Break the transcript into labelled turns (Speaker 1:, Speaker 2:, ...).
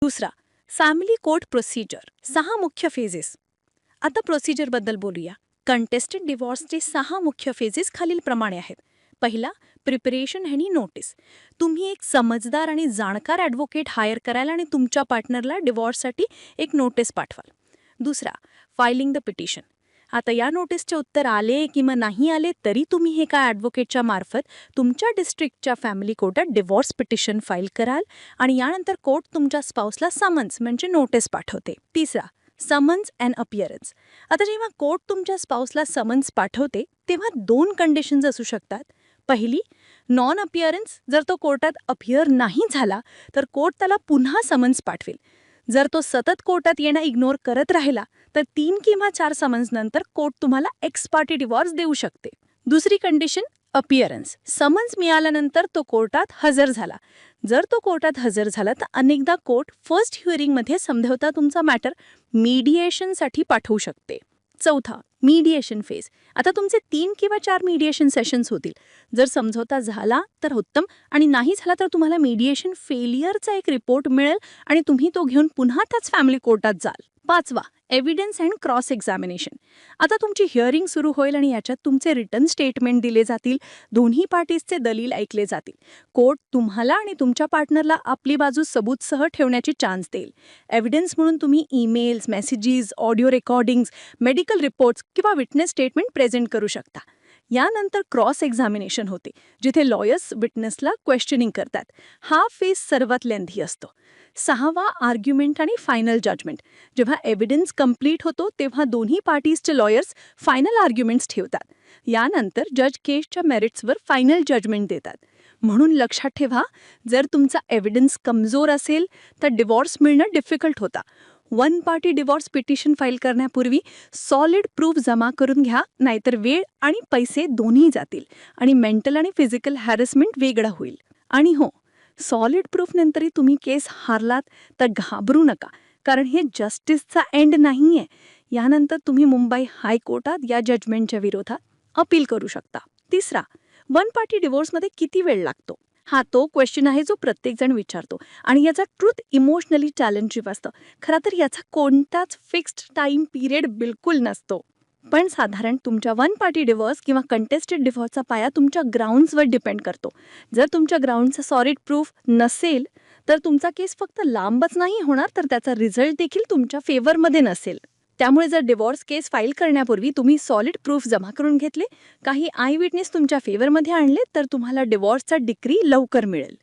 Speaker 1: दुसरा, family court procedure. 6 मुख्य phases. आता प्रोसिजरबद्दल बोलूया. कंटेस्टेड डिवॉर्सचे 6 मुख्य फेजेस खालीलप्रमाणे आहेत. पहिला, प्रिपरेशन आणि नोटीस. तुम्ही एक समजदार आणि जाणकार ॲडव्होकेट हायर कराल आणि तुमच्या पार्टनरला डिवॉर्ससाठी एक नोटीस पाठवाल. दुसरा, फायलिंग द पिटिशन. आता या नोटीसचे उत्तर आले किंवा नाही आले तरी तुम्ही हे काय ॲडव्होकेटच्या मार्फत तुमच्या डिस्ट्रिक्टच्या फॅमिली कोर्टात डिवॉर्स पिटिशन फाईल कराल आणि यानंतर कोर्ट तुमच्या स्पाऊसला समन्स म्हणजे नोटीस पाठवते. तिसरा, समन्स अँड अपिअरन्स. आता जेव्हा कोर्ट तुमच्या स्पाऊसला समन्स पाठवते तेव्हा 2 कंडिशन्स असू शकतात. पहिली, नॉन अपिअरन्स. जर तो कोर्टात अपिअर नाही झाला तर कोर्ट त्याला पुन्हा समन्स पाठवेल. जर तो सतत कोर्टात येणं इग्नोर करत राहिला तर 3 किंवा 4 समन्स नंतर कोर्ट तुम्हाला एक्स पार्टी डिवॉर्स देऊ शकते. दुसरी कंडिशन, अपिअरन्स. समन्स मिळाल्यानंतर तो कोर्टात हजर झाला. जर तो कोर्टात हजर झाला तर अनेकदा कोर्ट फर्स्ट हिअरिंगमध्ये समझोता तुमचा मॅटर मीडिएशनसाठी पाठवू शकते. चौथा, मीडिएशन फेज. आता तुमचे 3 किंवा 4 मीडिएशन सेशन्स होतील. जर समझोता झाला तर उत्तम आणि नाही झाला तर तुम्हाला मीडिएशन फेलियरचा एक रिपोर्ट मिळेल आणि तुम्ही तो घेऊन पुन्हा त्याच फॅमिली कोर्टात जाल. पाचवा, एव्हिडन्स अँड क्रॉस एक्झामिनेशन. आता तुमची हिअरिंग सुरू होईल आणि याच्यात तुमचे रिटर्न स्टेटमेंट दिले जातील. दोन्ही पार्टीजचे दलील ऐकले जातील. कोर्ट तुम्हाला आणि तुमच्या पार्टनरला आपली बाजू सबूतसह ठेवण्याची चान्स देईल. एव्हिडन्स म्हणून तुम्ही emails, messages, audio recordings, medical reports किंवा विटनेस स्टेटमेंट प्रेझेंट करू शकता. यानंतर क्रॉस एक्झामिनेशन होते, जिथे लॉयर्स विटनेसला क्वेश्चनिंग करतात. हा फेज सर्वात लेंथी असतो. 6वा, आर्ग्युमेंट आणि फायनल जजमेंट. जेव्हा एव्हिडन्स कंप्लीट होतो तेव्हा दोन्ही पार्टीजचे लॉयर्स फायनल आर्ग्युमेंट्स ठेवतात. यानंतर जज केसच्या मेरिट्सवर फायनल जजमेंट देतात. म्हणून लक्षात ठेवा, जर तुमचा एव्हिडन्स कमजोर असेल तर डिवॉर्स मिळणं डिफिकल्ट होता. 1 पार्टी डिवॉर्स पिटिशन फाईल करण्यापूर्वी सॉलिड प्रूफ जमा करून घ्या, नाहीतर वेळ आणि पैसे दोन्ही जातील आणि मेंटल आणि फिजिकल हॅरेसमेंट वेगळा होईल. आणि हो, सॉलिड प्रूफ नंतरही तुम्ही केस हारलात तर घाबरू नका, कारण हे जस्टिसचा एंड नाहीये. यानंतर तुम्ही मुंबई हायकोर्टात या जजमेंटच्या विरोधात अपील करू शकता. तिसरा, 1 पार्टी डिवोर्समध्ये किती वेळ लागतो? हा तो क्वेश्चन आहे जो प्रत्येकजण विचारतो आणि याचा ट्रूथ इमोशनली चॅलेंजिंग असतं. खरं तर याचा कोणताच फिक्स्ड टाइम पिरियड बिलकुल नसतो. पण साधारण तुमच्या 1 पार्टी डिवोर्स किंवा कंटेस्टेड डिवोर्सचा पाया तुमच्या ग्राउंड्सवर डिपेंड करतो. जर तुमच्या ग्राउंडचा सॉलिड प्रूफ नसेल तर तुमचा केस फक्त लांबच नाही होणार, तर त्याचा रिझल्ट देखील तुमच्या फेवरमध्ये नसेल. त्यामुळे जर डिवॉर्स केस फाईल करण्यापूर्वी तुम्ही सॉलिड प्रूफ जमा करून घेतले, काही आय विटनेस तुमच्या फेवरमध्ये आणले, तर तुम्हाला डिवॉर्सचा डिक्री लवकर मिळेल.